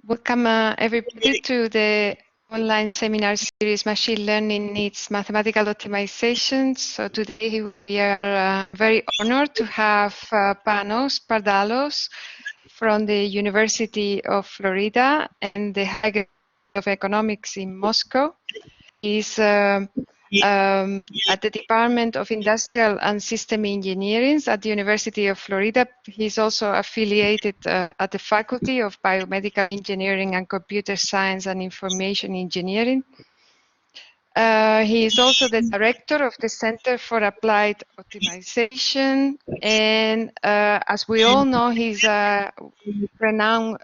Welcome everybody to the online seminar series, Machine Learning Needs Mathematical Optimization. So today we are very honored to have Panos Pardalos from the University of Florida and the High School of Economics in Moscow. He's at the Department of Industrial and System Engineering at the University of Florida. He's also affiliated at the Faculty of Biomedical Engineering and Computer Science and Information Engineering. He is also the director of the Center for Applied Optimization. And as we all know, he's a renowned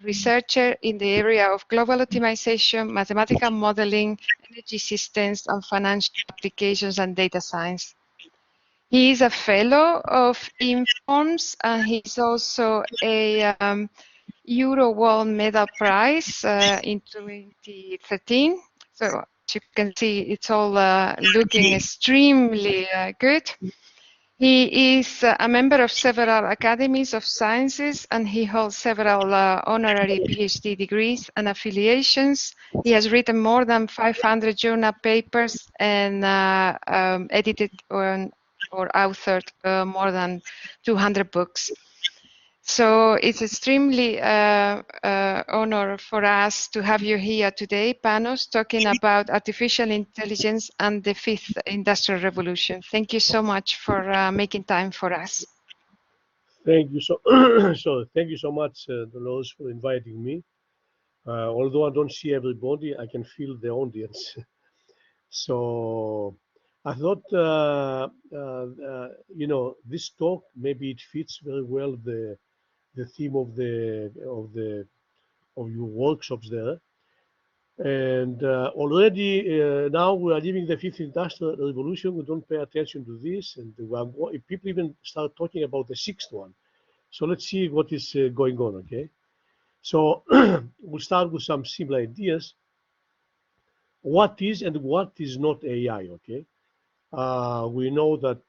researcher in the area of global optimization, mathematical modeling, energy systems, and financial applications and data science. He is a fellow of Informs, and he's also a Euro World Medal Prize in 2013. So as you can see, it's all looking extremely good. He is a member of several academies of sciences, and he holds several honorary PhD degrees and affiliations. He has written more than 500 journal papers and edited or authored more than 200 books. So it's extremely honor for us to have you here today, Panos, talking about artificial intelligence and the fifth industrial revolution. Thank you so much for making time for us. Thank you so thank you so much, Dolores, for inviting me. Although I don't see everybody, I can feel the audience. So I thought, you know, this talk maybe it fits very well the theme of your workshops there. And already now we are living the fifth industrial revolution. We don't pay attention to this, and people even start talking about the sixth one. So let's see what is going on. Okay, so we'll start with some simple ideas. What is and what is not AI? Okay, we know that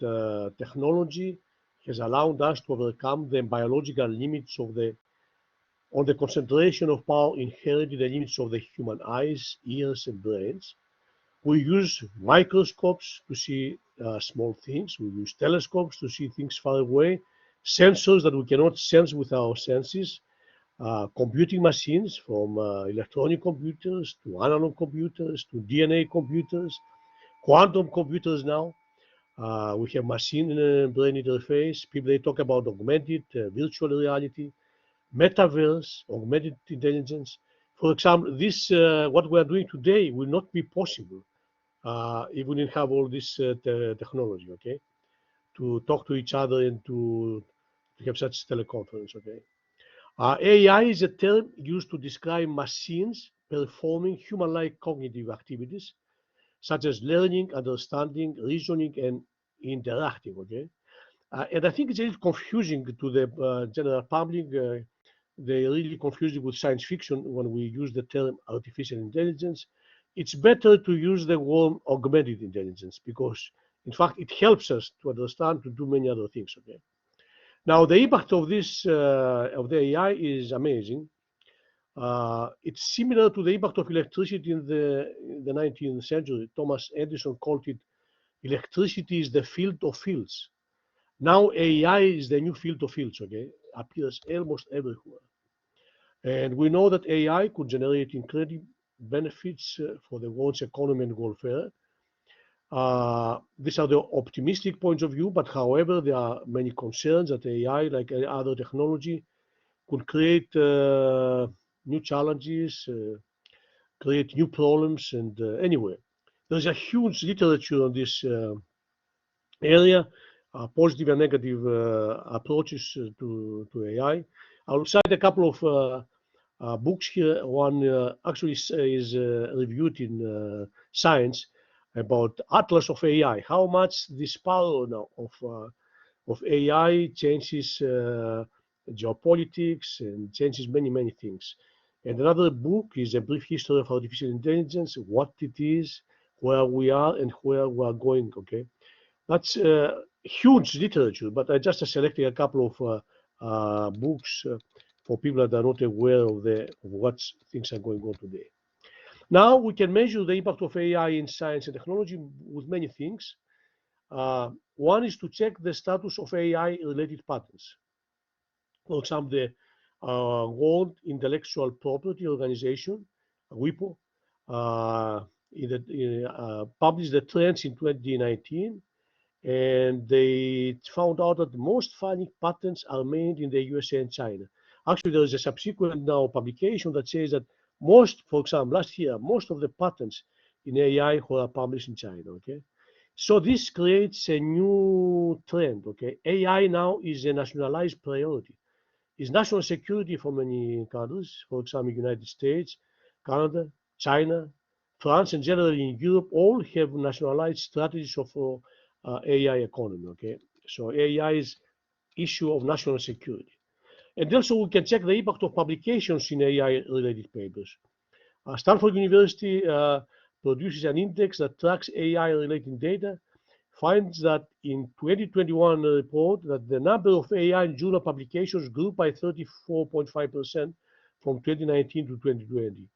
technology has allowed us to overcome the biological limits of the concentration of power inherent in the limits of the human eyes, ears, and brains. We use microscopes to see small things. We use telescopes to see things far away, sensors that we cannot sense with our senses, computing machines from electronic computers to analog computers to DNA computers, quantum computers now. We have machine-brain interface. People, they talk about augmented virtual reality, metaverse, augmented intelligence. For example, this what we are doing today will not be possible if we didn't have all this technology, okay, to talk to each other and to have such teleconference, okay. AI is a term used to describe machines performing human-like cognitive activities, such as learning, understanding, reasoning, and interacting, okay. And I think it's a little confusing to the general public. They really confuse it with science fiction when we use the term artificial intelligence. It's better to use the word augmented intelligence because, in fact, it helps us to understand to do many other things. Okay. Now, the impact of this of the AI is amazing. It's similar to the impact of electricity in the 19th century. Thomas Edison called it electricity is the field of fields. Now AI is the new field of fields, okay? Appears almost everywhere. And we know that AI could generate incredible benefits for the world's economy and welfare. These are the optimistic points of view, but however, there are many concerns that AI, like any other technology, could create new challenges, create new problems, and anyway, there's a huge literature on this area, positive and negative approaches to AI. I'll cite a couple of books here. One actually is reviewed in Science about Atlas of AI, how much this power now of AI changes geopolitics and changes many things. And another book is A Brief History of Artificial Intelligence, what it is, where we are, and where we are going, okay? That's huge literature, but I just selected a couple of books for people that are not aware of what things are going on today. Now we can measure the impact of AI in science and technology with many things. One is to check the status of AI-related patents. For example, the World Intellectual Property Organization, WIPO, published the trends in 2019, and they found out that most filing patents are made in the USA and China. Actually, there is a subsequent now publication that says that most, for example, last year, most of the patents in AI were published in China, okay? So this creates a new trend, okay? AI now is a nationalized priority. It's national security for many countries, for example, United States, Canada, China, France, and generally in Europe, all have nationalized strategies of AI economy, okay? So AI is issue of national security. And also we can check the impact of publications in AI-related papers. Stanford University produces an index that tracks AI-related data, finds that in 2021 report that the number of AI and journal publications grew by 34.5% from 2019 to 2020.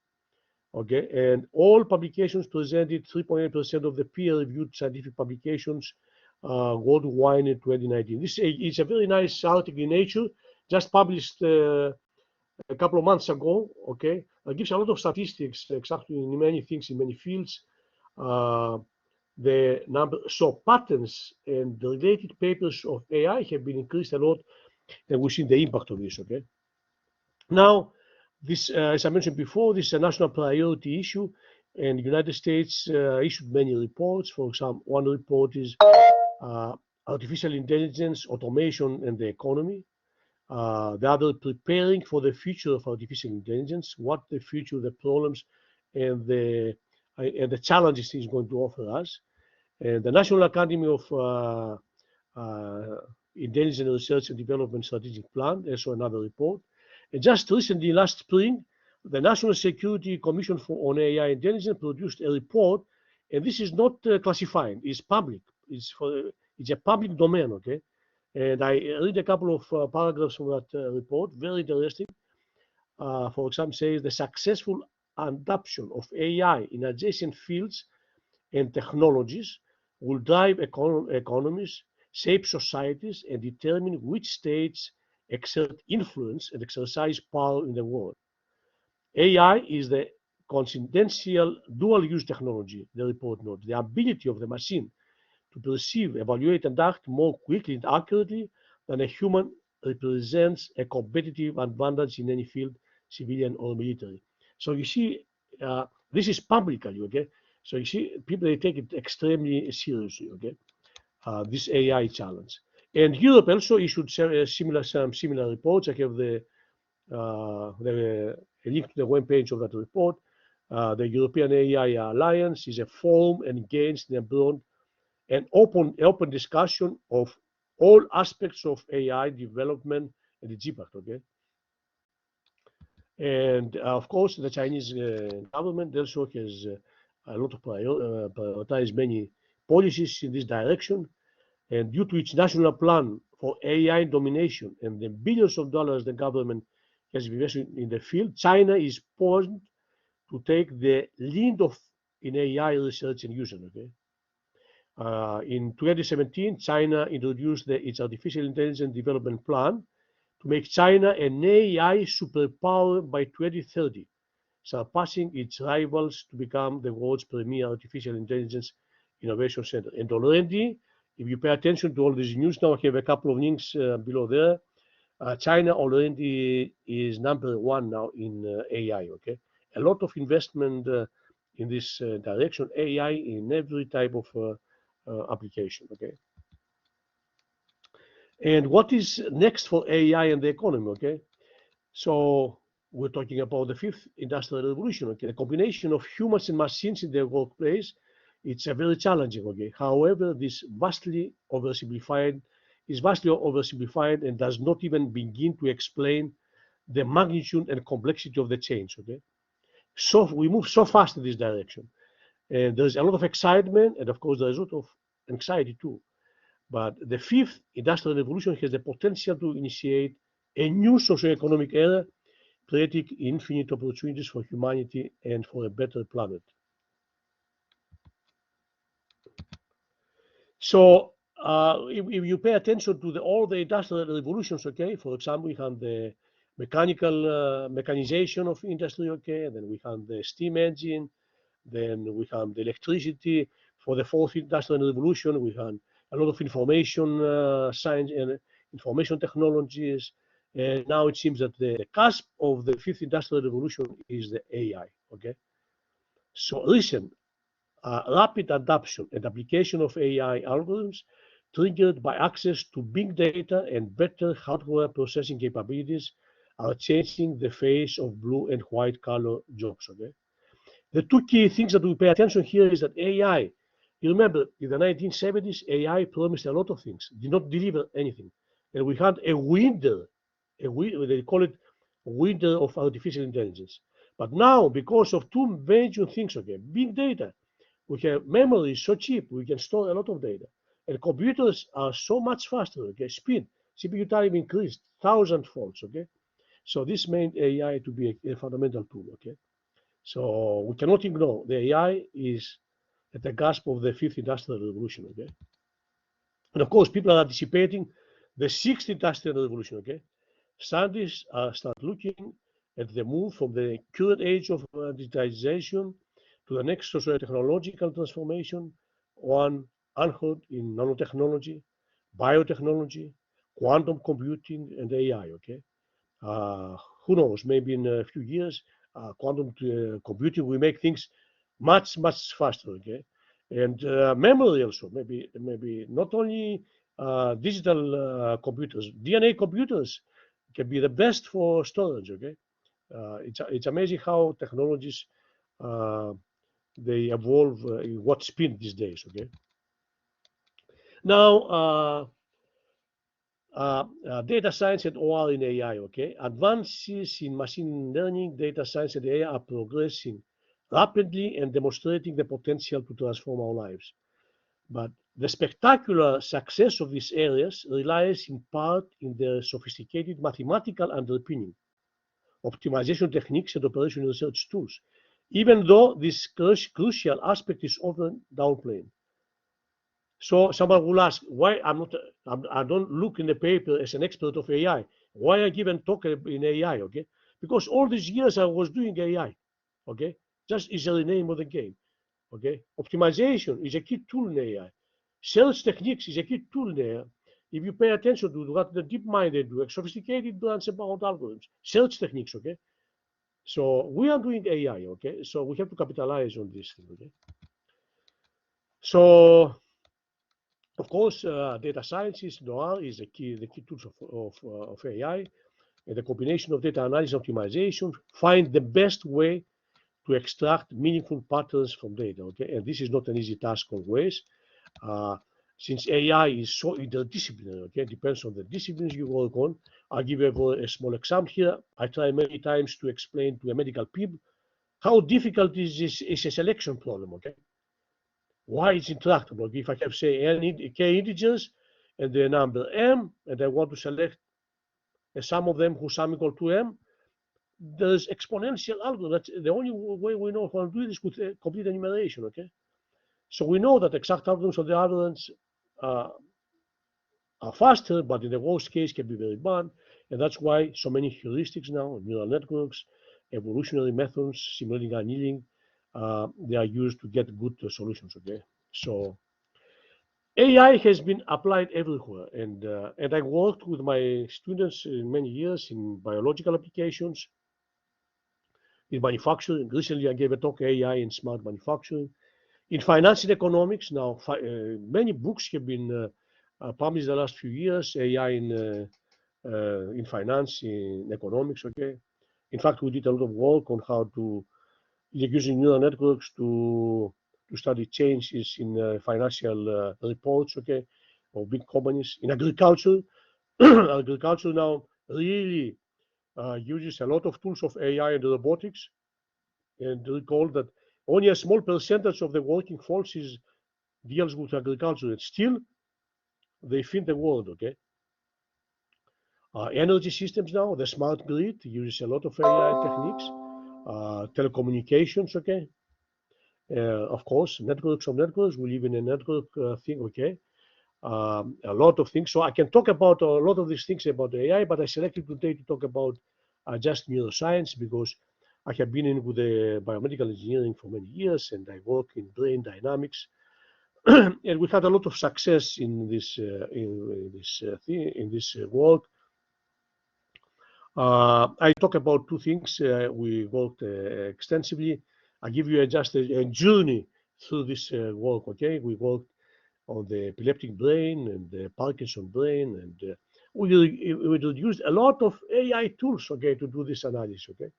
Okay, and all publications presented 3.8% of the peer-reviewed scientific publications worldwide in 2019. This is a very nice article in Nature, just published a couple of months ago. Okay, it gives a lot of statistics, exactly in many things, in many fields. The number, so patents and the related papers of AI have been increased a lot, and we've seen the impact of this. Okay, now this, as I mentioned before, this is a national priority issue, and the United States issued many reports. For example, one report is artificial intelligence, automation, and the economy. The other, preparing for the future of artificial intelligence, what the future, the problems, and the challenges is going to offer us. And the National Academy of Intelligence Research and Development Strategic Plan, also another report. And just recently, last spring, the National Security Commission on AI Intelligence produced a report, and this is not classified, it's public, it's a public domain, okay? And I read a couple of paragraphs from that report, very interesting. For example, says the successful adoption of AI in adjacent fields and technologies will drive economies, shape societies, and determine which states exert influence and exercise power in the world. AI is the coincidental dual-use technology, the report notes. The ability of the machine to perceive, evaluate, and act more quickly and accurately than a human represents a competitive advantage in any field, civilian or military. So you see, this is publicly, okay? So you see, people, they take it extremely seriously, okay? This AI challenge. And Europe also issued some similar reports. I have a link to the webpage of that report. The European AI Alliance is a forum engaged in a broad and open discussion of all aspects of AI development and its impact, okay? And of course, the Chinese government also has a lot of prioritized many policies in this direction. And due to its national plan for AI domination and the billions of dollars the government has invested in the field, China is poised to take the lead in AI research and use. Okay. In 2017, China introduced its artificial intelligence development plan to make China an AI superpower by 2030, surpassing its rivals to become the world's premier artificial intelligence innovation center. And already, if you pay attention to all these news now, I have a couple of links below there. China already is #1 now in AI, okay? A lot of investment in this direction, AI in every type of application, okay? And what is next for AI and the economy, okay? So we're talking about the fifth industrial revolution, okay? The combination of humans and machines in the workplace, it's a very challenging, okay? However, this is vastly oversimplified and does not even begin to explain the magnitude and complexity of the change, okay? So we move so fast in this direction. And there's a lot of excitement, and of course, there's a lot of anxiety too. But the fifth industrial revolution has the potential to initiate a new socioeconomic era, creating infinite opportunities for humanity and for a better planet. So if you pay attention to all the industrial revolutions, okay, for example, we have the mechanization of industry, okay, and then we have the steam engine, then we have the electricity. For the fourth industrial revolution, we have a lot of information science and information technologies. And now it seems that the cusp of the fifth industrial revolution is the AI, okay? So listen, rapid adoption and application of AI algorithms triggered by access to big data and better hardware processing capabilities are changing the face of blue and white collar jobs, okay? The two key things that we pay attention here is that AI, you remember in the 1970s, AI promised a lot of things, did not deliver anything. And we had a window, they call it window of artificial intelligence. But now, because of two major things, okay, big data, we have memory so cheap, we can store a lot of data. And computers are so much faster, okay, speed, CPU time increased 1,000-fold, okay? So this made AI to be a fundamental tool, okay? So we cannot ignore the AI is at the cusp of the fifth industrial revolution, okay? And of course, people are anticipating the sixth industrial revolution, okay? Scientists start looking at the move from the current age of digitization to the next socio-technological transformation, one anchored in nanotechnology, biotechnology, quantum computing, and AI, okay? Who knows, maybe in a few years, quantum computing will make things much, much faster, okay? And memory also, maybe not only digital computers, DNA computers can be the best for storage, okay? It's amazing how technologies, they evolve in what speed these days, okay? Now, data science and OR in AI, okay? Advances in machine learning, data science, and AI are progressing rapidly and demonstrating the potential to transform our lives. But the spectacular success of these areas relies in part in their sophisticated mathematical underpinning, optimization techniques, and operational research tools, even though this crucial aspect is often downplayed. So someone will ask why I don't look in the paper as an expert of AI. Why I give a talk in AI, okay? Because all these years I was doing AI, okay? Just is the name of the game, okay? Optimization is a key tool in AI. Search techniques is a key tool in AI. If you pay attention to what the DeepMind they do, sophisticated branch about algorithms, search techniques, okay? So we are doing AI, okay? So we have to capitalize on this thing, okay? So of course, data sciences, NOAR, is the key tools of AI, and the combination of data analysis optimization find the best way to extract meaningful patterns from data. Okay, and this is not an easy task always, since AI is so interdisciplinary. Okay, it depends on the disciplines you work on. I'll give you a small example here. I try many times to explain to a medical people how difficult is a selection problem. Okay, why it's intractable. If I have, say, n k integers and the number m, and I want to select a sum of them whose sum equal to m, there's exponential algorithm. That's the only way we know how to do this with complete enumeration, okay? So we know that exact algorithms of the algorithms are faster, but in the worst case can be very bad. And that's why so many heuristics now, neural networks, evolutionary methods, simulating annealing, they are used to get good solutions, okay? So AI has been applied everywhere, and I worked with my students in many years in biological applications, in manufacturing. Recently, I gave a talk AI in smart manufacturing, in finance and economics. Now, many books have been published the last few years. AI in finance, in economics. Okay, in fact, we did a lot of work on how to using neural networks to study changes in financial reports, okay, of big companies. In agriculture, agriculture now really uses a lot of tools of AI and robotics. And recall that only a small percentage of the working forces deals with agriculture, and still they feed the world, okay? Energy systems now, the smart grid uses a lot of AI techniques, telecommunications, okay? Of course, networks of networks, we live in a network thing, okay? A lot of things. So I can talk about a lot of these things about AI, but I selected today to talk about just neuroscience because I have been in with the biomedical engineering for many years, and I work in brain dynamics, and we had a lot of success in this work. I talk about two things. We worked extensively. I give you just a journey through this work. Okay, we worked on the epileptic brain and the Parkinson brain, and we used a lot of AI tools. Okay, to do this analysis. Okay,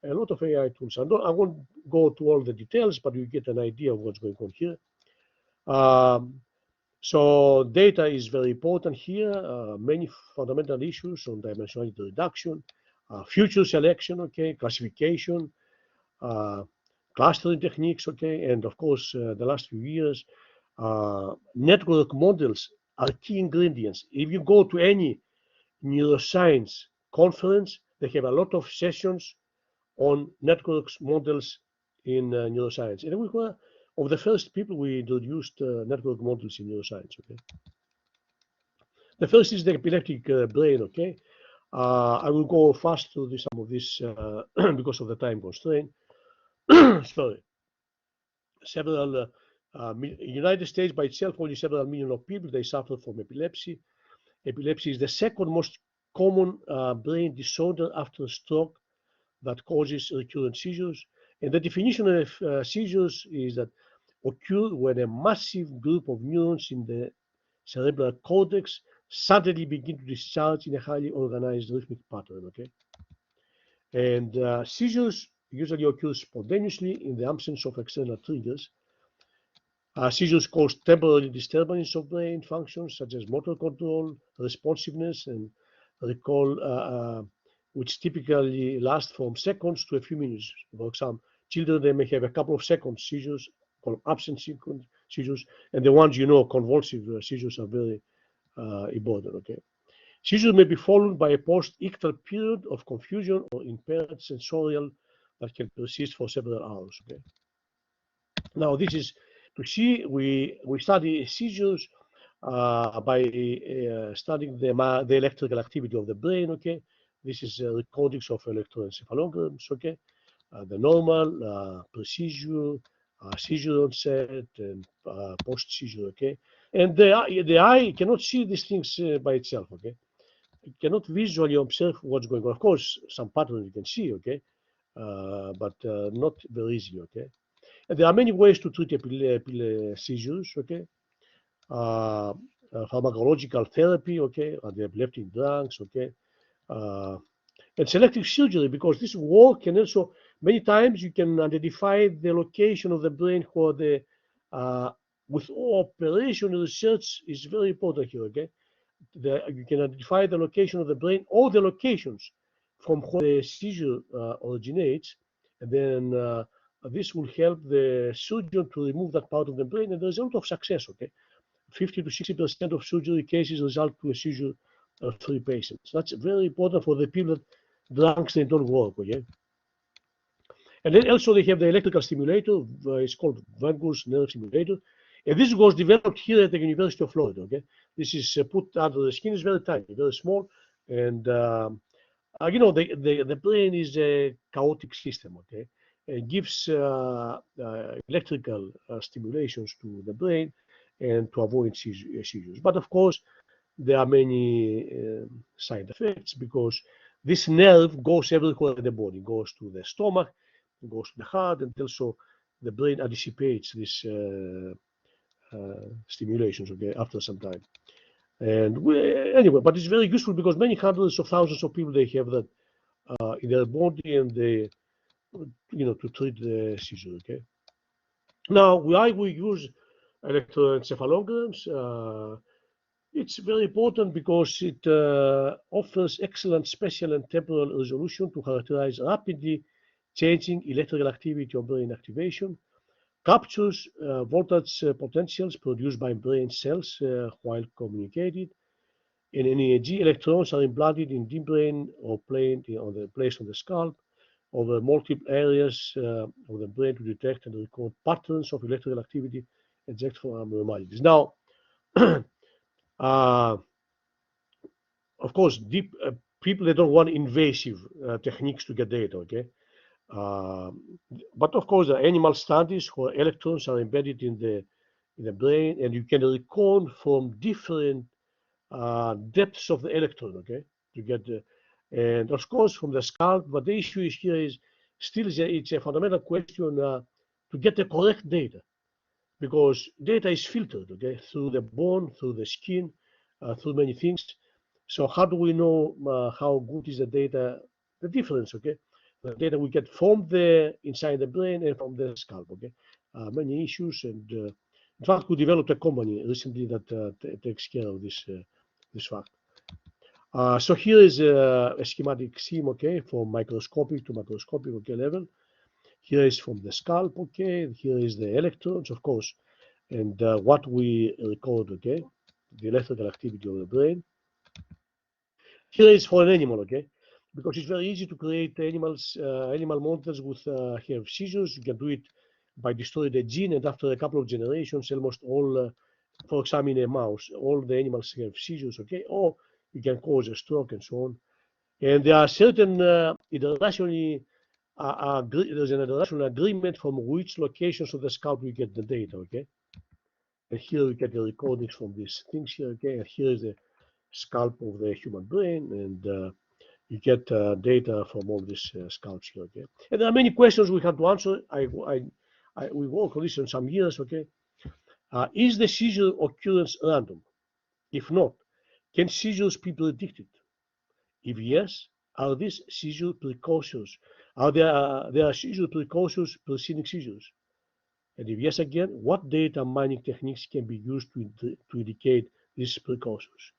a lot of AI tools. I won't go to all the details, but you get an idea of what's going on here. So data is very important here. Many fundamental issues on dimensionality reduction, future selection, okay, classification, clustering techniques, okay, and of course, the last few years, network models are key ingredients. If you go to any neuroscience conference, they have a lot of sessions on networks models in neuroscience. And we were of the first people we introduced network models in neuroscience. Okay, the first is the epileptic brain. Okay, I will go fast through some of this because of the time constraint. Sorry, several United States by itself, only several million of people they suffer from epilepsy. Epilepsy is the second most common brain disorder after stroke that causes recurrent seizures. And the definition of seizures is that occur when a massive group of neurons in the cerebral cortex suddenly begin to discharge in a highly organized rhythmic pattern. Okay, and seizures usually occur spontaneously in the absence of external triggers. Seizures cause temporary disturbance of brain functions such as motor control, responsiveness, and recall, which typically last from seconds to a few minutes. For example, children they may have a couple of seconds seizures called absent seizures, and the ones convulsive seizures are very important. Okay, seizure may be followed by a post-ictal period of confusion or impaired sensorial that can persist for several hours. Okay. Now this is to see we study seizures by studying the electrical activity of the brain. Okay, this is recordings of electroencephalograms. Okay, the normal, pre-seizure, seizure onset, and post-seizure. Okay, and the eye cannot see these things by itself. Okay, it cannot visually observe what's going on. Of course, some patterns you can see. Okay, but not very easy. Okay. And there are many ways to treat seizures, okay? Pharmacological therapy, okay? The epileptic drugs, okay? And selective surgery, because this work can also, many times you can identify the location of the brain where the, with operation research is very important here, okay? You can identify the location of the brain, all the locations from where the seizure originates, and then this will help the surgeon to remove that part of the brain, and there's a lot of success. Okay, 50 to 60% of surgery cases result to a seizure-free patients. That's very important for the people that drugs they don't work. Okay, and then also they have the electrical stimulator. It's called vagus nerve stimulator, and this was developed here at the University of Florida. Okay, this is put under the skin. Is very tiny, very small, and the brain is a chaotic system. Okay, it gives electrical stimulations to the brain and to avoid seizures. But of course, there are many side effects because this nerve goes everywhere in the body. It goes to the stomach, it goes to the heart, and also the brain anticipates these stimulations. Okay, after some time. And anyway, but it's very useful because many hundreds of thousands of people they have that in their body, and they, to treat the seizure. Okay. Now, why we use electroencephalograms? It's very important because it offers excellent spatial and temporal resolution to characterize rapidly changing electrical activity of brain activation, captures voltage potentials produced by brain cells while communicated, and EEG electrodes are implanted in deep brain or placed on the scalp over multiple areas of the brain to detect and record patterns of electrical activity and electrical abnormalities. Now, uh, of course, people they don't want invasive techniques to get data, okay? Uh, but of course, the animal studies where electrons are embedded in the brain, and you can record from different depths of the electrode, okay, to get the, and of course from the scalp. But the issue is here is still it's a fundamental question to get the correct data, because data is filtered, okay, through the bone, through the skin, through many things. So how do we know how good is the data? The difference, okay, the data we get from the inside the brain and from the scalp, okay. Many issues, and in fact, we developed a company recently that takes care of this fact. So here is a schematic scheme, okay, from microscopic to macroscopic, okay, level. Here is from the scalp, okay. Here is the electrodes, of course, and what we record, okay, the electrical activity of the brain. Here is for an animal, okay, because it's very easy to create animal models with have seizures. You can do it by destroying the gene, and after a couple of generations, almost all, for example, in a mouse, all the animals have seizures, okay, or you can cause a stroke and so on. And there are certain there's an international agreement from which locations of the scalp we get the data, okay. And here we get the recordings from these things here, okay. And here is the scalp of the human brain, and you get data from all these scalps here, okay. And there are many questions we have to answer. We work on this in some years, okay. Is the seizure occurrence random? If not, can seizures be predicted? If yes, are these seizure precautions? Are there seizure precautions preceding seizures? And if yes, again, what data mining techniques can be used to indicate these precautions?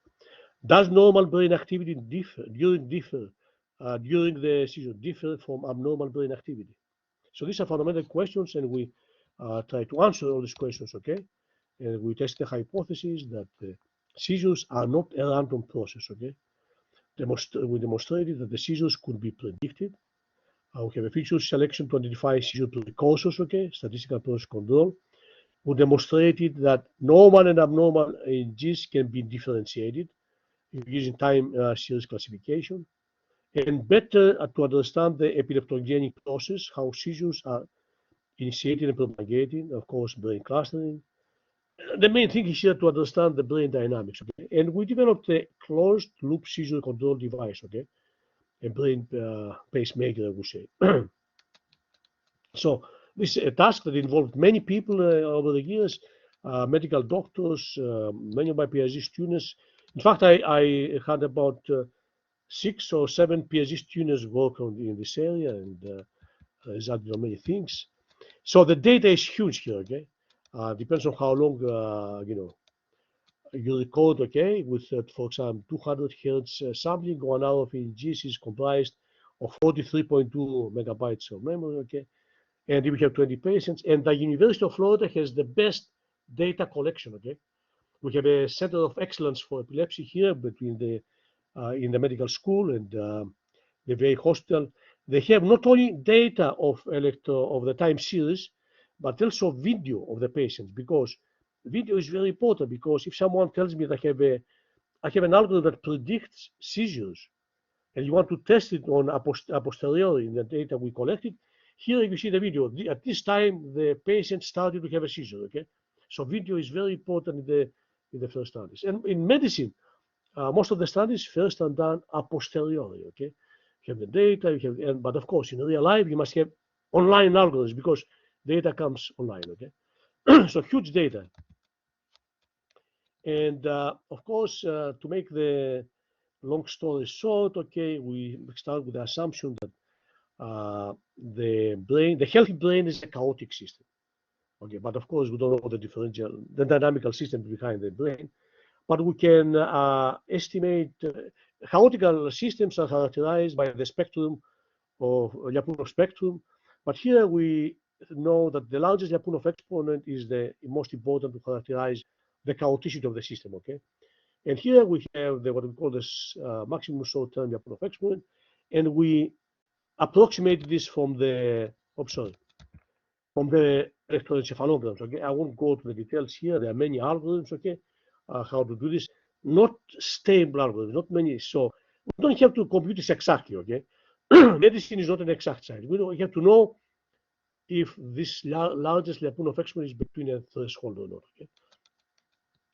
Does normal brain activity during the seizure differ from abnormal brain activity? So these are fundamental questions, and we try to answer all these questions, okay? And we test the hypothesis that seizures are not a random process, okay? We demonstrated that the seizures could be predicted. We have a feature selection to identify seizure precautions, okay? Statistical process control. We demonstrated that normal and abnormal EEGs can be differentiated using time series classification, and better to understand the epileptogenic process, how seizures are initiated and propagated, of course, brain clustering. The main thing is here to understand the brain dynamics, okay? And we developed a closed loop seizure control device, okay? A brain pacemaker, I would say. So this is a task that involved many people over the years, medical doctors, many of my PhD students. In fact, I had about 6 or 7 PhD students work in this area, and resulted in many things. So the data is huge here, okay? Depends on how long, you record, okay? With, for example, 200 hertz sampling, 1 hour of EEGs is comprised of 43.2 megabytes of memory, okay? And we have 20 patients, and the University of Florida has the best data collection, okay? We have a center of excellence for epilepsy here between in the medical school and the VA hospital. They have not only data of the time series, but also video of the patients, because video is very important. Because if someone tells me that I have an algorithm that predicts seizures, and you want to test it on a posteriori in the data we collected, here you see the video. At this time, the patient started to have a seizure, okay? So video is very important in the first studies. And in medicine, most of the studies first are done a posteriori, okay? You have the data, but of course, in real life, you must have online algorithms because data comes online, okay? So huge data. And of course, to make the long story short, okay, we start with the assumption that the healthy brain is a chaotic system. Okay, but of course we don't know the dynamical system behind the brain, but we can estimate chaotic systems are characterized by the spectrum of Lyapunov spectrum. But here we know that the largest Lyapunov exponent is the most important to characterize the chaoticity of the system. Okay, And here we have what we call this maximum short-term Lyapunov exponent, and we approximate this from the from the electroencephalograms. Okay, I won't go to the details here. There are many algorithms. Okay, how to do this? Not stable algorithms, not many. So we don't have to compute this exactly. Okay, medicine is not an exact science. We have to know if this largest Lyapunov exponent is between a threshold or not. Okay,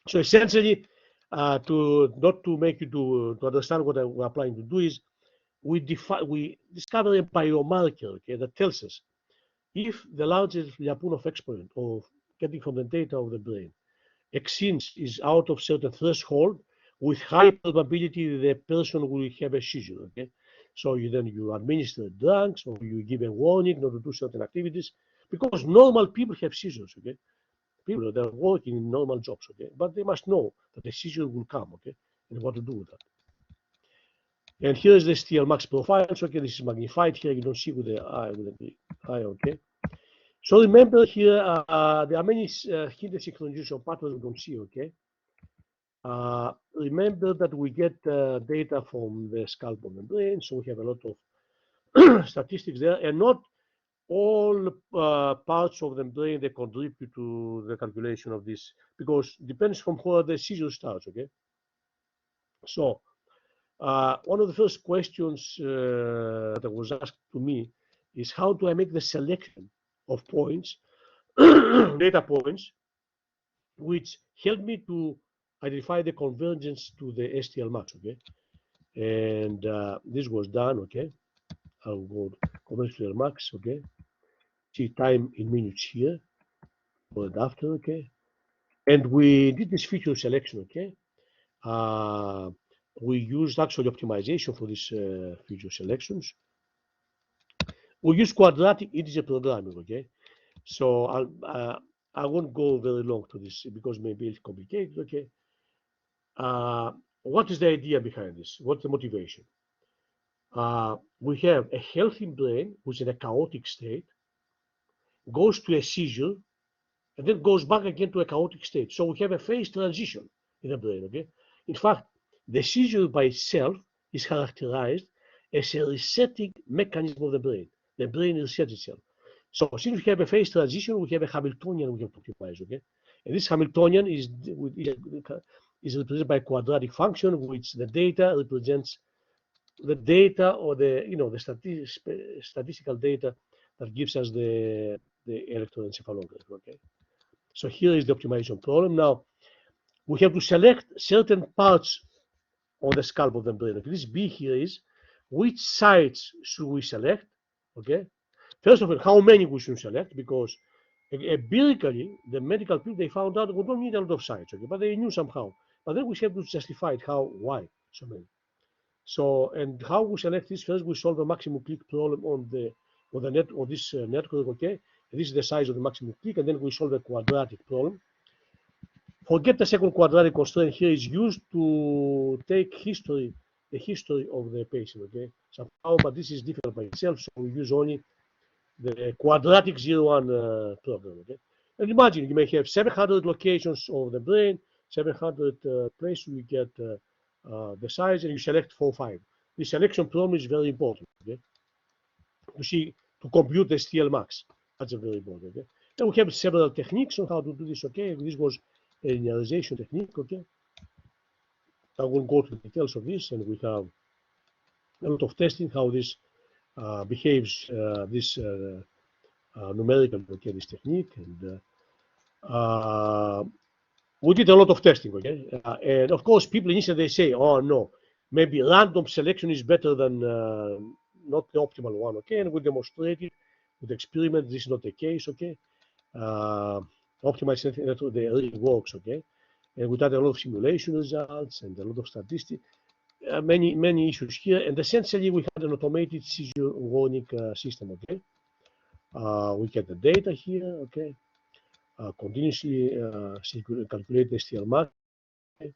so essentially, to make you to understand what we're applying to do is we discover a biomarker, okay, that tells us if the largest Lyapunov exponent of getting from the data of the brain exceeds is out of certain threshold, with high probability the person will have a seizure. Okay, so you administer drugs or you give a warning not to do certain activities because normal people have seizures. Okay, people that are working in normal jobs. Okay, but they must know that a seizure will come. Okay, and what to do with that. And here is the STL max profile. So okay, this is magnified here. You don't see with the eye. Okay. So remember here, there are many hidden synchronization patterns we don't see. Okay. Remember that we get data from the scalp of the brain, so we have a lot of statistics there, and not all parts of the brain they contribute to the calculation of this because it depends from where the seizure starts. Okay. So one of the first questions that was asked to me is how do I make the selection of points, data points, which help me to identify the convergence to the STL max, okay? And this was done, okay? I'll go convergence to the max, okay? See time in minutes here, before and after, okay? And we did this feature selection, okay? We used actually optimization for these feature selections. We use quadratic integer programming, okay? So I won't go very long to this because maybe it's complicated, okay? What is the idea behind this? What's the motivation? We have a healthy brain which is in a chaotic state, goes to a seizure, and then goes back again to a chaotic state. So we have a phase transition in the brain, okay? In fact, the seizure by itself is characterized as a resetting mechanism of the brain. The brain resets itself. So since we have a phase transition, we have a Hamiltonian we have to optimize, okay? And this Hamiltonian is represented by a quadratic function, which the data represents the data or the statistical data that gives us the electroencephalogram, okay? So here is the optimization problem. Now we have to select certain parts on the scalp of the brain. Okay? This B here is which sites should we select, okay? First of all, how many we should select, because empirically, the medical people, they found out we don't need a lot of sites, okay? But they knew somehow. But then we have to justify it, why so many. So, and how we select this, first we solve a maximum click problem on this network, okay? And this is the size of the maximum click, and then we solve a quadratic problem. Forget the second quadratic constraint here is used to take the history of the patient, okay? Somehow, but this is difficult by itself, so we use only the quadratic 0-1 problem, okay? And imagine you may have 700 locations of the brain, 700 places you get the size, and you select 4, 5. The selection problem is very important, okay? To compute the STL max, that's a very important, okay? Then we have several techniques on how to do this, okay? This was a linearization technique, okay? I won't go to the details of this, and we have a lot of testing how this behaves, this numerical, okay, this technique, and we did a lot of testing, okay? And of course, people initially they say, oh no, maybe random selection is better than not the optimal one, okay? And we demonstrated with experiments this is not the case, okay? Optimized network, they really works, okay? And we had a lot of simulation results and a lot of statistics. Many issues here, and essentially we had an automated seizure warning system, okay? We get the data here, okay? Continuously calculate the STL max, okay?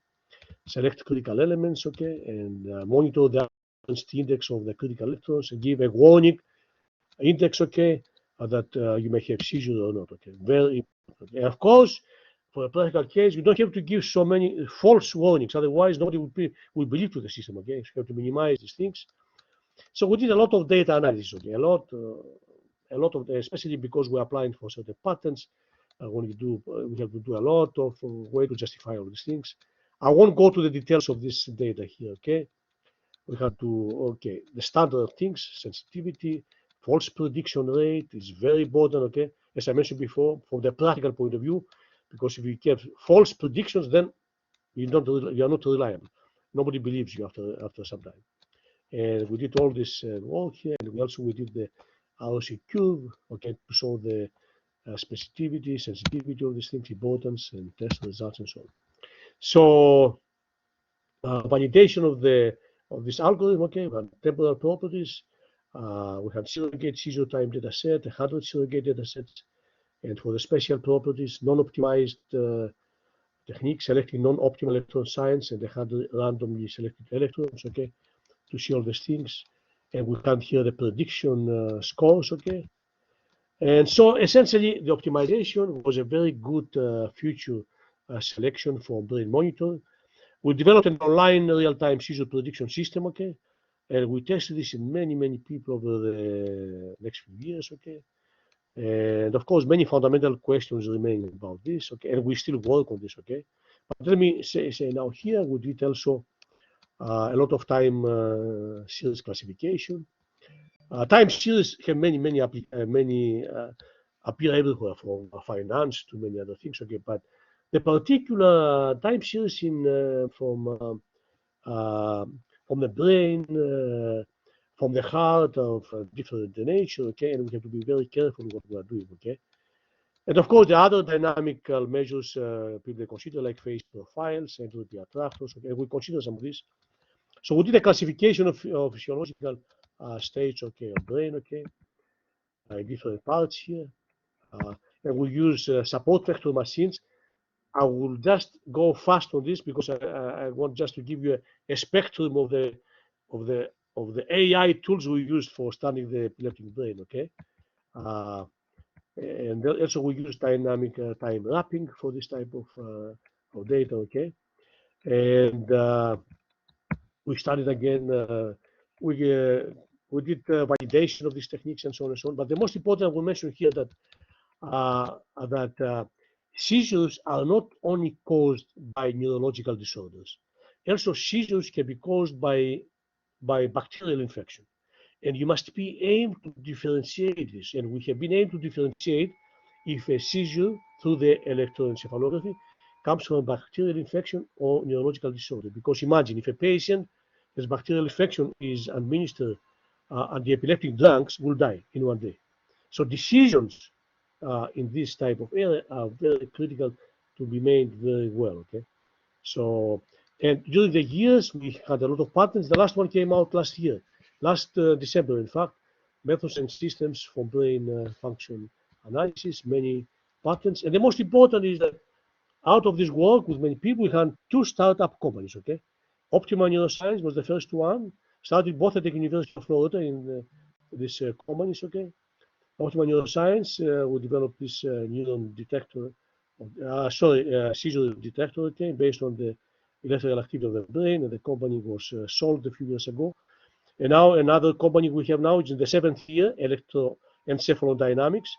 Select critical elements, okay? And monitor the index of the critical electrons and give a warning index, okay? That you may have seizure or not, okay? Very important. And of course, for a practical case, you don't have to give so many false warnings. Otherwise, nobody will believe to the system. Okay, so you have to minimize these things. So we did a lot of data analysis. Okay, a lot of, especially because we're applying for certain patents. When we have to do a lot of way to justify all these things. I won't go to the details of this data here. Okay, we have to the standard things, sensitivity, false prediction rate is very important. Okay, as I mentioned before, from the practical point of view, because if you get false predictions, then you are not reliable. Nobody believes you after some time. And we did all this work here, and we did the ROC curve, okay, to show the specificity, sensitivity of these things, importance, and test results, and so on. So validation of this algorithm, okay, we have temporal properties. We have surrogate seizure time data set, 100 surrogate data sets, and for the special properties, non-optimized technique, selecting non-optimal electron science, and they had randomly selected electrons, okay, to see all these things. And we have here the prediction scores, okay. And so essentially, the optimization was a very good future selection for brain monitoring. We developed an online real-time seizure prediction system, okay, and we tested this in many people over the next few years, okay. And of course, many fundamental questions remain about this, okay, and we still work on this, okay. But let me say now here, we did also a lot of time series classification. Time series have many appear everywhere, from finance to many other things, okay. But the particular time series from the brain, from the heart of different nature, okay, and we have to be very careful what we are doing, okay. And of course, the other dynamical measures people consider, like phase profiles, entropy attractors, okay, we consider some of these. So we did a classification of physiological states, okay, of brain, okay, different parts here, and we use support vector machines. I will just go fast on this because I want just to give you a spectrum of the AI tools we used for studying the epileptic brain, okay. And also we use dynamic time wrapping for this type of data, okay. And we studied again, we did validation of these techniques and so on and so on. But the most important, I will mention here that seizures are not only caused by neurological disorders. Also, seizures can be caused by bacterial infection. And you must be aimed to differentiate this. And we have been able to differentiate if a seizure through the electroencephalography comes from a bacterial infection or neurological disorder. Because imagine if a patient has bacterial infection is administered anti-epileptic drugs, will die in one day. So decisions in this type of area are very critical to be made very well. Okay, so and during the years we had a lot of patents. The last one came out last year, last December, in fact. Methods and systems for brain function analysis, many patents, and the most important is that out of this work with many people, we had two startup companies. Okay, Optima Neuroscience was the first one, started both at the University of Florida in these companies. Okay, Optima Neuroscience we developed this neuron detector, seizure detector, okay, based on the electrical activity of the brain, and the company was sold a few years ago. And now another company we have now is in the 7th year, electroencephalodynamics.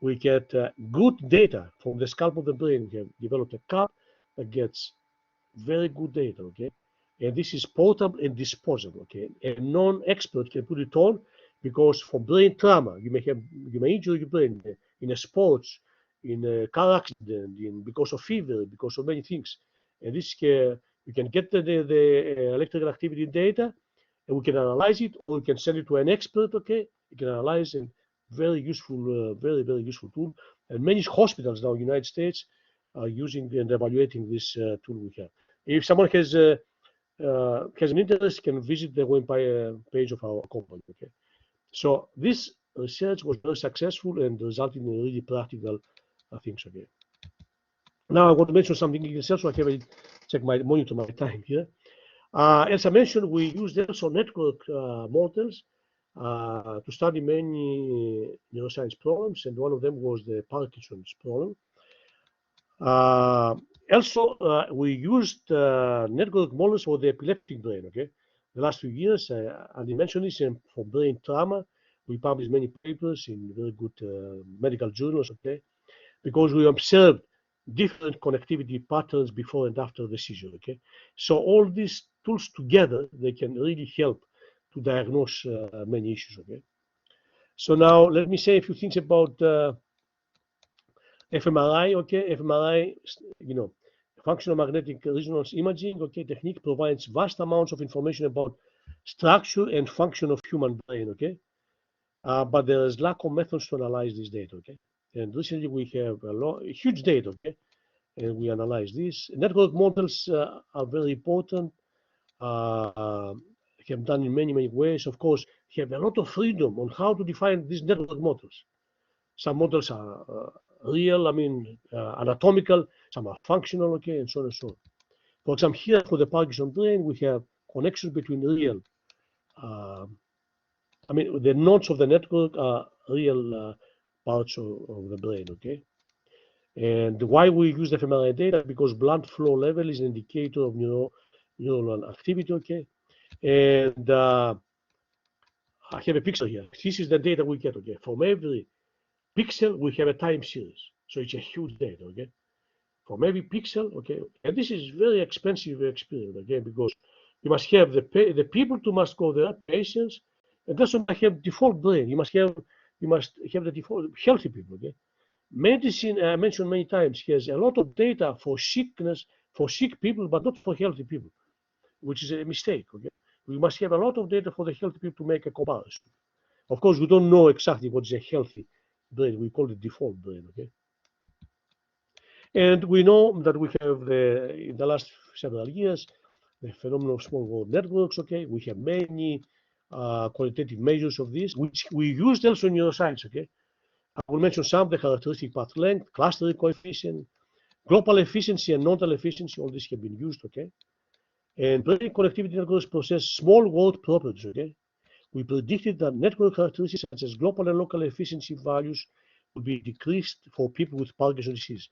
We get good data from the scalp of the brain. We have developed a cup that gets very good data, okay? And this is portable and disposable, okay? A non-expert can put it on because for brain trauma, you may injure your brain in a sports, in a car accident, because of fever, because of many things. And this you can get the electrical activity data, and we can analyze it, or we can send it to an expert, okay? You can analyze, and very useful, very useful tool. And many hospitals now in the United States are using and evaluating this tool we have. If someone has an interest, can visit the web page of our company. Okay, so this research was very successful and resulted in really practical things. Okay. Now I want to mention something else, so I can check monitor my time here. As I mentioned, we used also network models to study many neuroscience problems, and one of them was the Parkinson's problem. Also, we used network models for the epileptic brain, okay? The last few years, I mentioned this, and for brain trauma, we published many papers in very good medical journals, okay? Because we observed different connectivity patterns before and after the seizure, okay? So all these tools together, they can really help to diagnose many issues, okay? So now let me say a few things about fMRI, okay? fMRI, you know, functional magnetic resonance imaging, okay, technique provides vast amounts of information about structure and function of human brain, okay? But there is lack of methods to analyze this data, okay? And recently we have a huge data, okay? And we analyze this. Network models are very important. Have done in many, many ways. Of course, have a lot of freedom on how to define these network models. Some models are real, I mean, anatomical, some are functional, okay, and so on and so on. For example, here for the Parkinson brain, we have connections between real, I mean, the nodes of the network are real parts of the brain, okay? And why we use the fMRI data? Because blood flow level is an indicator of neuronal activity, okay? And I have a picture here. This is the data we get, okay? From every pixel, we have a time series. So it's a huge data, okay? From every pixel, okay? And this is very expensive experience, okay? Because you must have the people to must go there, patients, and that's why I have default brain. You must have the default healthy people, okay? Medicine, I mentioned many times, has a lot of data for sickness, for sick people, but not for healthy people, which is a mistake, okay? We must have a lot of data for the healthy people to make a comparison. Of course, we don't know exactly what is a healthy brain. We call it default brain, okay? And we know that we have in the last several years, the phenomenon of small world networks, okay? We have many qualitative measures of this, which we used also in neuroscience, okay? I will mention some, the characteristic path length, clustering coefficient, global efficiency and nodal efficiency, all these have been used, okay? And brain connectivity networks possess small world properties, okay? We predicted that network characteristics such as global and local efficiency values would be decreased for people with Parkinson's disease.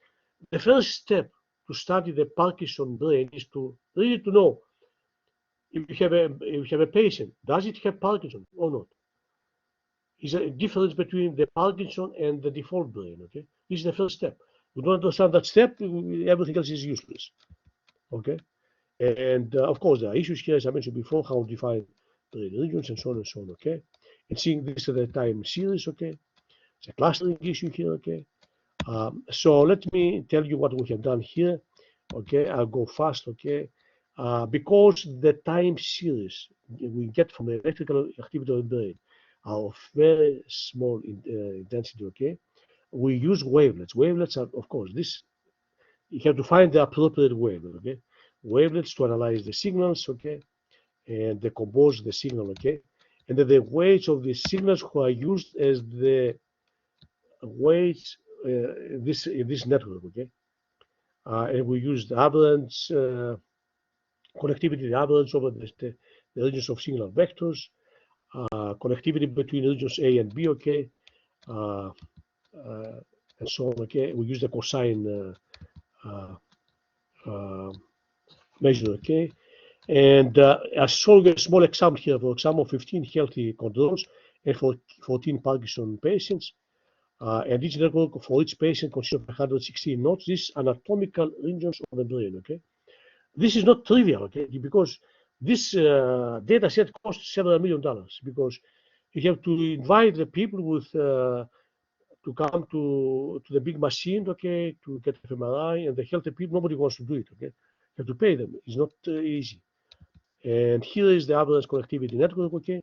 The first step to study the Parkinson brain is to really to know if you have a patient, does it have Parkinson or not? Is there a difference between the Parkinson and the default brain, okay? This is the first step. We don't understand that step, everything else is useless, okay? And of course, there are issues here, as I mentioned before, how to define brain regions and so on and so on, okay? And seeing this at the time series, okay? It's a clustering issue here, okay? So let me tell you what we have done here, okay? I'll go fast, okay? Because the time series we get from the electrical activity of the brain are of very small intensity, okay? We use wavelets. Wavelets are, of course, this, you have to find the appropriate wavelet, okay? Wavelets to analyze the signals, okay? And decompose the signal, okay? And then the weights of the signals who are used as the weights in this network, okay? And we use the average connectivity, the average over the regions of signal vectors, connectivity between regions A and B, okay? And so on, okay? We use the cosine measure, okay? And I show you a small example here, for example, 15 healthy controls and for 14 Parkinson patients. And each network for each patient consists of 116 nodes. These anatomical regions of the brain, okay? This is not trivial, okay? Because this data set costs several $1 million because you have to invite the people with to come to the big machine, okay, to get fMRI, and the healthy people, nobody wants to do it, okay? You have to pay them. It's not easy. And here is the average connectivity network, okay?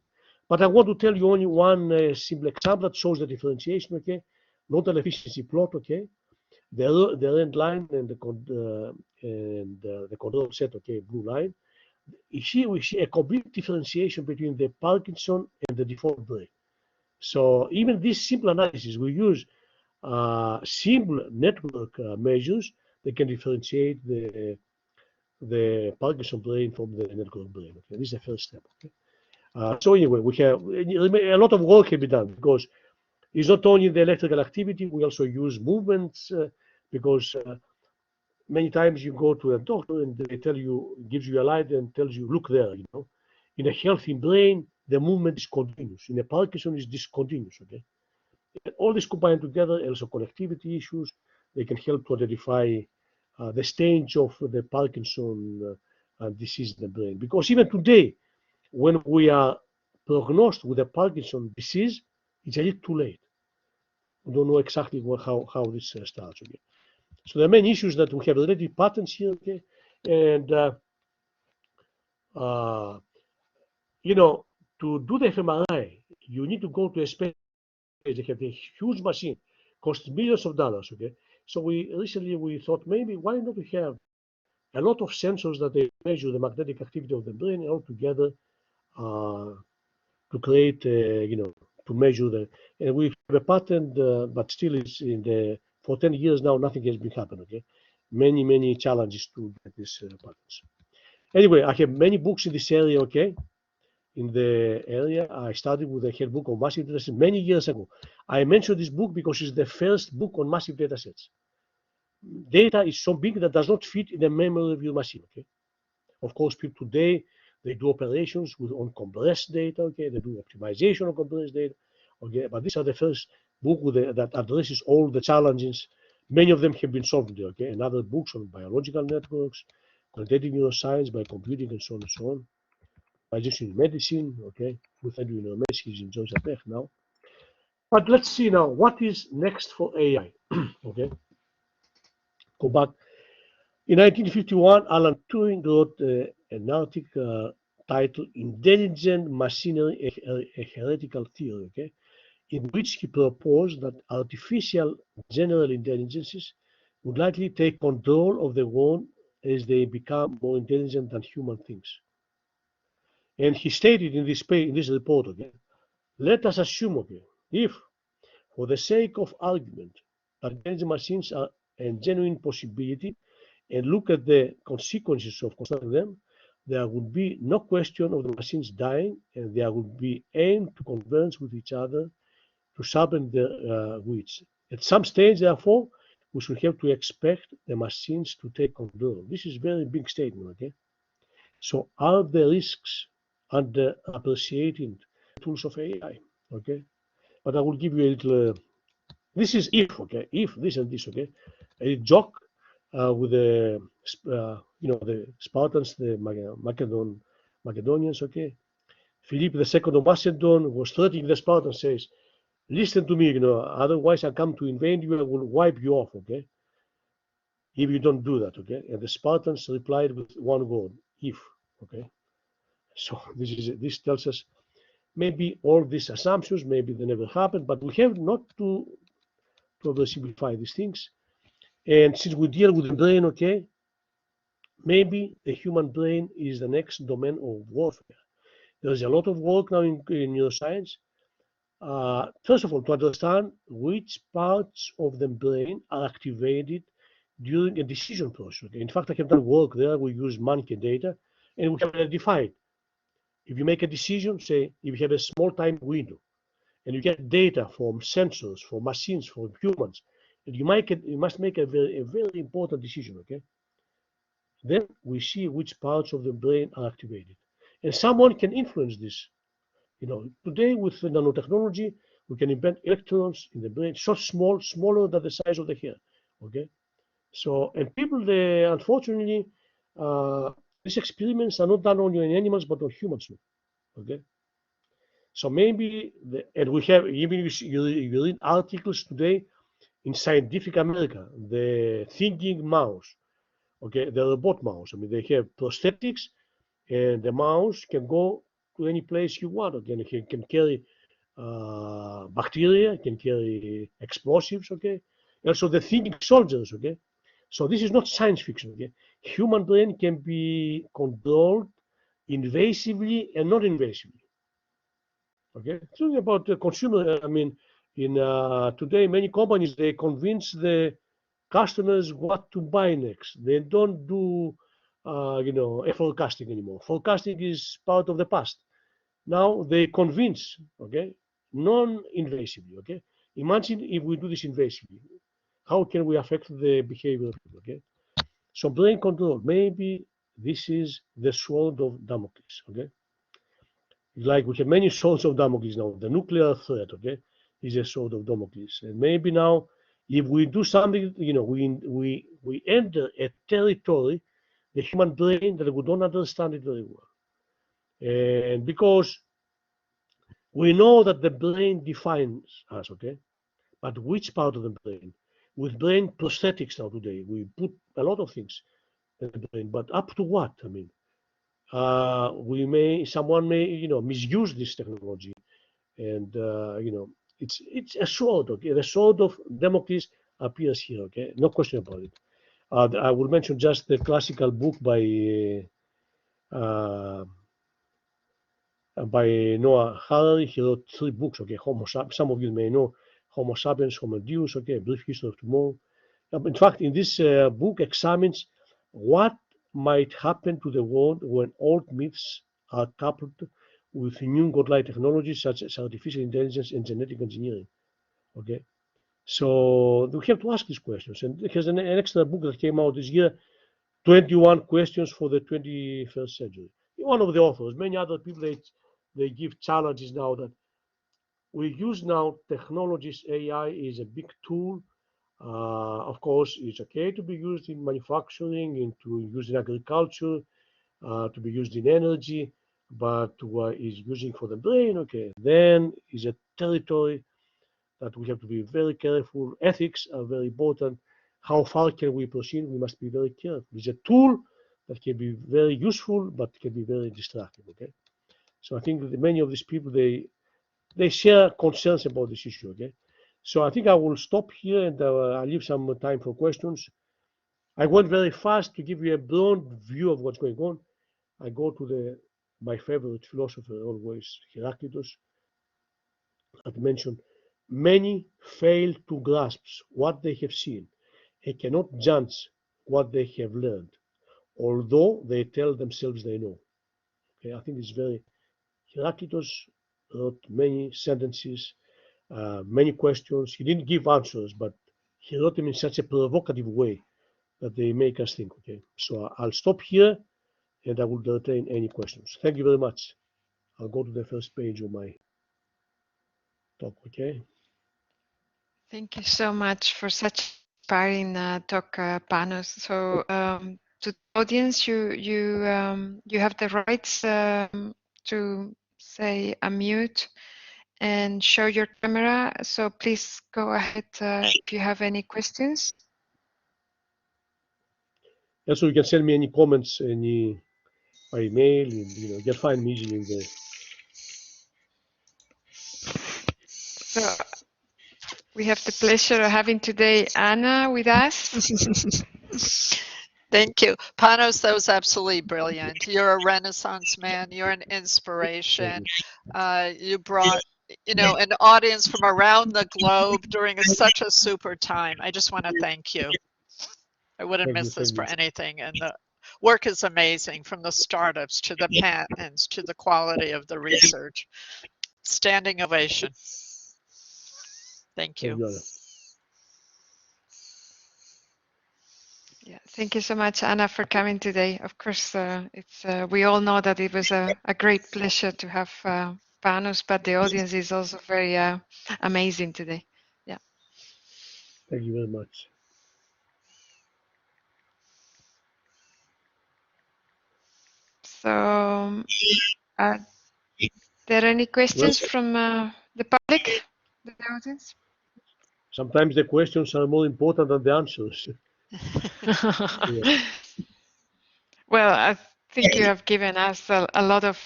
But I want to tell you only one simple example that shows the differentiation, okay? Nodal efficiency plot, okay? The red line and the control set, okay, blue line. Here we see a complete differentiation between the Parkinson and the default brain. So even this simple analysis, we use simple network measures that can differentiate the Parkinson brain from the network brain. Okay, this is the first step. Okay. So anyway, we have a lot of work can be done because it's not only the electrical activity, we also use movements because many times you go to a doctor and they tell you, gives you a light and tells you, look there, you know. In a healthy brain, the movement is continuous. In a Parkinson, it's discontinuous, okay? And all this combined together, also connectivity issues, they can help to identify the stage of the Parkinson disease in the brain. Because even today, when we are prognosed with a Parkinson disease, it's a little too late. We don't know exactly how this starts, okay? So the main issues that we have already patents here, okay? And, you know, to do the fMRI, you need to go to a space. They have a huge machine, costs millions of dollars, okay? So recently we thought maybe why not we have a lot of sensors that they measure the magnetic activity of the brain all together to create, you know, to measure the, and we have a patent, but still it's in the, for 10 years now, nothing has been happening, okay? Many challenges to get these patents. Anyway, I have many books in this area, okay? In the area, I started with a handbook of massive data sets many years ago. I mentioned this book because it's the first book on massive data sets. Data is so big that does not fit in a memory of your machine, okay? Of course, people today, they do operations with on compressed data, okay? They do optimization of compressed data, okay? But these are the first book with that addresses all the challenges. Many of them have been solved, okay? And other books on biological networks, quantitative neuroscience by computing and so on and so on. Optimization in medicine, okay? With Edwin Hermes, he's in Georgia Tech now. But let's see now, what is next for AI, okay? Go back. In 1951, Alan Turing wrote an article titled Intelligent Machinery, a Heretical Theory, okay, in which he proposed that artificial general intelligences would likely take control of the world as they become more intelligent than human things. And he stated in this report, okay, let us assume, okay, if, for the sake of argument, that intelligent machines are a genuine possibility, and look at the consequences of constructing them, there would be no question of the machines dying, and there would be aim to converge with each other to sharpen their wits. At some stage, therefore, we should have to expect the machines to take control. This is a very big statement, okay? So are the risks under appreciating tools of AI, okay? But I will give you a little, this is if, okay? If this and this, okay? A joke with the, you know, the Spartans, the Macedonians, okay? Philip II of Macedon was threatening the Spartans, says, listen to me, you know, otherwise I come to invade you, I will wipe you off, okay? If you don't do that, okay? And the Spartans replied with one word, if, okay? So this tells us maybe all these assumptions, maybe they never happened, but we have not to oversimplify these things. And since we deal with the brain, okay, maybe the human brain is the next domain of warfare. There's a lot of work now in neuroscience. First of all, to understand which parts of the brain are activated during a decision process. Okay? In fact, I have done work there. We use monkey data, and we have identified if you make a decision, say, if you have a small time window, and you get data from sensors, from machines, from humans, and you must make a very important decision, okay? Then we see which parts of the brain are activated. And someone can influence this. You know, today with nanotechnology, we can invent electrons in the brain, so small, smaller than the size of the hair, okay? So, and people, they, unfortunately, these experiments are not done only on animals, but on humans too, okay? So maybe, and we have, even you read articles today in Scientific America, the thinking mouse, okay, the robot mouse. I mean, they have prosthetics, and the mouse can go to any place you want. Okay, it can carry bacteria, can carry explosives. Okay, also the thinking soldiers. Okay, so this is not science fiction. Okay, human brain can be controlled invasively and not invasively. Okay, talking about the consumer, I mean, in today many companies they convince the customers what to buy next. They don't do, you know, a forecasting anymore. Forecasting is part of the past. Now they convince, okay, non-invasively, okay. Imagine if we do this invasively, how can we affect the behavior of people, okay? So brain control, maybe this is the sword of Damocles, okay? Like we have many swords of Damocles now. The nuclear threat, okay, is a sword of Damocles. And maybe now, if we do something, we enter a territory, the human brain, that we don't understand it very well. And because we know that the brain defines us, okay? But which part of the brain? With brain prosthetics now today, we put a lot of things in the brain, but up to what? I mean, someone may, misuse this technology, and it's a sword, okay? The sword of Damocles appears here, okay? No question about it. I will mention just the classical book uh, by Noah Harari. He wrote 3 books, okay? Some of you may know Homo sapiens, Homo deus, okay? A Brief History of Tomorrow. In fact, in this book examines what might happen to the world when old myths are coupled with new godlike technologies such as artificial intelligence and genetic engineering. Okay, so we have to ask these questions. And there's an extra book that came out this year, 21 questions for the 21st century. One of the authors, many other people, they give challenges now that we use now technologies. AI is a big tool. Of course, it's okay to be used in manufacturing and to use in agriculture, to be used in energy, but what is using for the brain, okay, then is a territory that we have to be very careful. Ethics are very important. How far can we proceed? We must be very careful. It's a tool that can be very useful, but can be very destructive, okay? So I think that many of these people, they share concerns about this issue, okay? So I think I will stop here and I'll leave some time for questions. I went very fast to give you a broad view of what's going on. I go to my favorite philosopher always, Heraclitus, that mentioned many fail to grasp what they have seen and cannot judge what they have learned, although they tell themselves they know. Okay, I think it's very Heraclitus wrote many sentences, many questions. He didn't give answers, but he wrote them in such a provocative way that they make us think. Okay, so I'll stop here and I will entertain any questions. Thank you very much. I'll go to the first page of my talk. Okay. Thank you so much for such inspiring talk, Panos. So to the audience, you have the rights to say unmute and show your camera. So please go ahead if you have any questions. Yeah, so you can send me any comments, any by email, and you can find me easily in there. So we have the pleasure of having today Anna with us. Thank you. Panos, that was absolutely brilliant. You're a Renaissance man. You're an inspiration. You brought, an audience from around the globe during such a super time. I just want to thank you. I wouldn't miss this for anything. And the work is amazing, from the startups to the patents to the quality of the research. Standing ovation. Thank you. Yeah, thank you so much, Anna, for coming today. Of course, we all know that it was a great pleasure to have Panos, but the audience is also very amazing today. Yeah. Thank you very much. So, are there any questions from the public, the audience? Sometimes the questions are more important than the answers. Yeah. Well, I think you have given us a lot of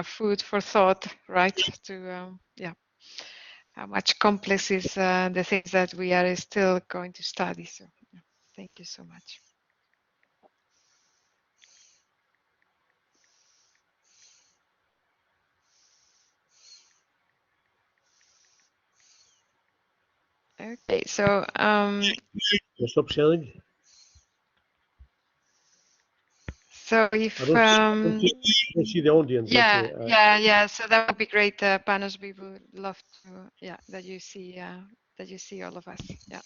food for thought, right? To how much complex is the things that we are still going to study. So thank you so much. Okay, so stop sharing. So if I don't see the audience. Yeah. So that would be great, Panos. We would love to, that you see all of us. Yeah.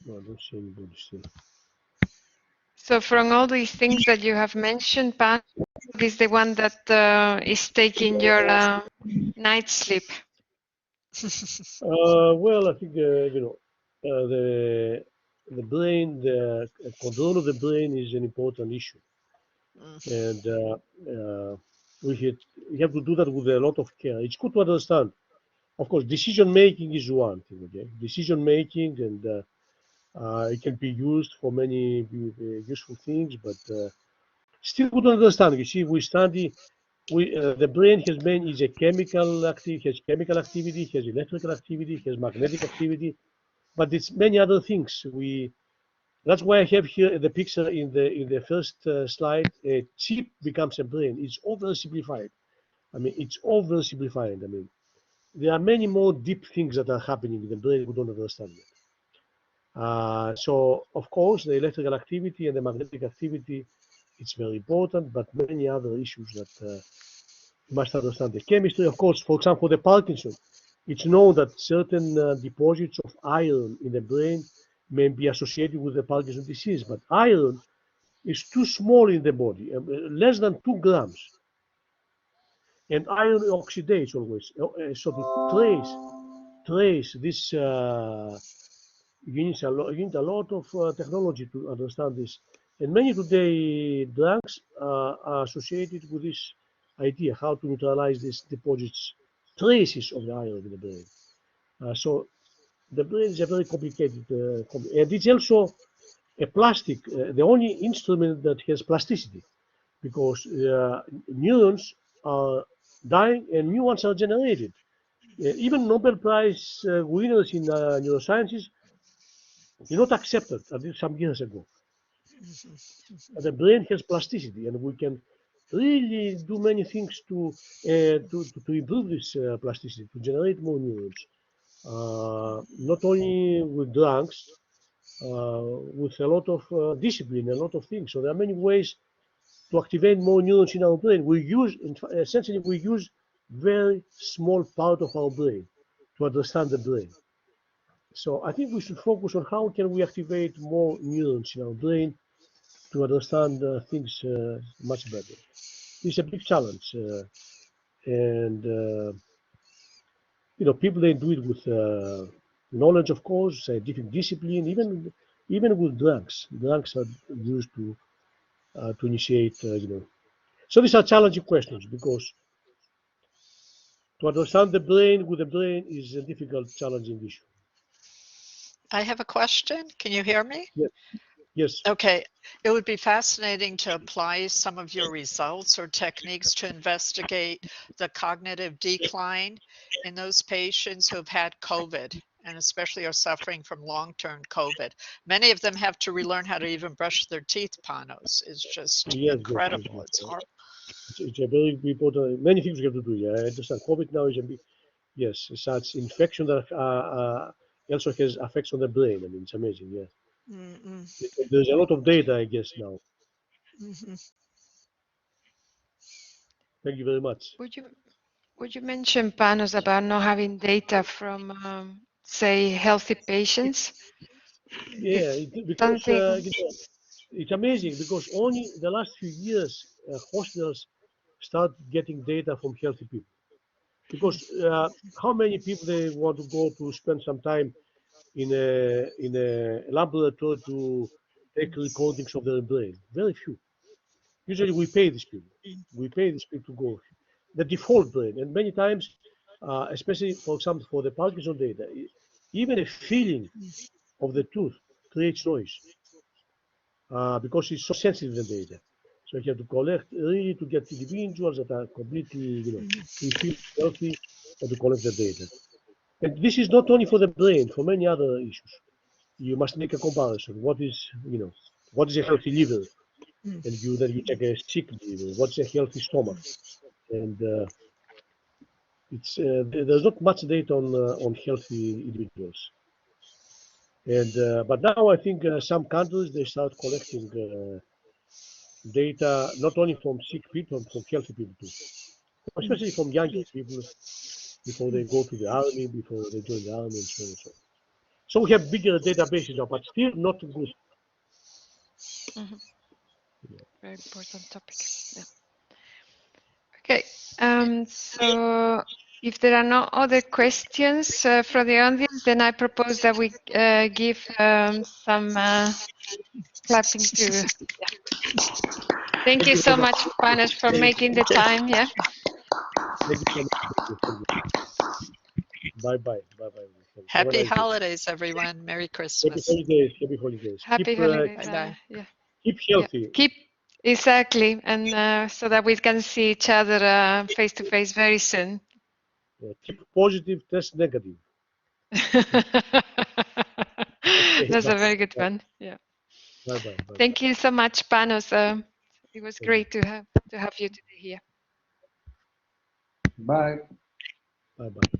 No, I don't see anybody still. So from all these things that you have mentioned, Panos is the one that is taking your night sleep. Well, I think the brain, the control of the brain is an important issue, and we have to do that with a lot of care. It's good to understand. Of course, decision making is one thing. Okay, decision making, and it can be used for many useful things, but still good to understand. You see, we study. The brain is a chemical activity, has chemical activity, has electrical activity, has magnetic activity, but it's many other things. That's why I have here the picture in the first slide. A chip becomes a brain. It's oversimplified. I mean, it's oversimplified. I mean, there are many more deep things that are happening in the brain we don't understand yet. So, of course, the electrical activity and the magnetic activity, it's very important, but many other issues that you must understand. The chemistry, of course, for example, the Parkinson, it's known that certain deposits of iron in the brain may be associated with the Parkinson disease, but iron is too small in the body, less than 2 grams. And iron oxidates always. So to trace this you need a lot of technology to understand this. And many today drugs are associated with this idea, how to neutralize these deposits, traces of the iron in the brain. So the brain is a very complicated, and it's also a plastic, the only instrument that has plasticity, because neurons are dying and new ones are generated. Even Nobel Prize winners in neurosciences did not accept it until some years ago. The brain has plasticity, and we can really do many things to improve this plasticity, to generate more neurons. Not only with drugs, with a lot of discipline, a lot of things. So there are many ways to activate more neurons in our brain. Essentially, we use very small part of our brain to understand the brain. So I think we should focus on how can we activate more neurons in our brain to understand things much better. It's a big challenge, and people they do it with knowledge, of course, scientific discipline, even with drugs. Drugs are used to initiate, So these are challenging questions because to understand the brain with the brain is a difficult, challenging issue. I have a question. Can you hear me? Yes. Yes. Okay. It would be fascinating to apply some of your results or techniques to investigate the cognitive decline in those patients who have had COVID and especially are suffering from long-term COVID. Many of them have to relearn how to even brush their teeth, Panos. It's just Yes. incredible. It's horrible. It's a very important. Many things we have to do. Yeah, I understand. COVID now is a big. Yes, such infection that also has effects on the brain. I mean, it's amazing. Yeah, there's a lot of data, I guess now. Thank you very much. Would you mention, Panos, about not having data from, say, healthy patients? Yeah, because it's amazing because only the last few years hospitals start getting data from healthy people. Because how many people they want to go to spend some time in a laboratory to take recordings of their brain? Very few. Usually we pay these people. We pay these people to go. The default brain, and many times, especially for example for the Parkinson data, even a feeling of the tooth creates noise because it's so sensitive the data. So you have to collect really to get individuals that are completely, we feel healthy, and to collect the data. And this is not only for the brain, for many other issues. You must make a comparison. What is a healthy liver? And then you check a sick liver. What's a healthy stomach? And there's not much data on healthy individuals. And but now I think some countries they start collecting data not only from sick people, from healthy people too, especially from younger people before they go to the army, before they join the army, and so on and so on. So we have bigger databases now, but still not good. Mm-hmm. Yeah. Very important topic. Yeah. Okay. So if there are no other questions from the audience, then I propose that we give some clapping to. Yeah. Thank you so much, Panos, for making the time. Yeah. Thank you so much. Thank you. Bye bye. Bye bye. Happy nice holidays, everyone. Merry Christmas. Happy holidays. Happy holidays. Happy holidays. Bye-bye. Yeah. Keep healthy. Yeah. Keep exactly, and so that we can see each other face to face very soon. Keep positive, test negative. That's a very good one. Yeah. Bye bye. Thank you so much, Panos. It was great to have you today here. Bye. Bye bye.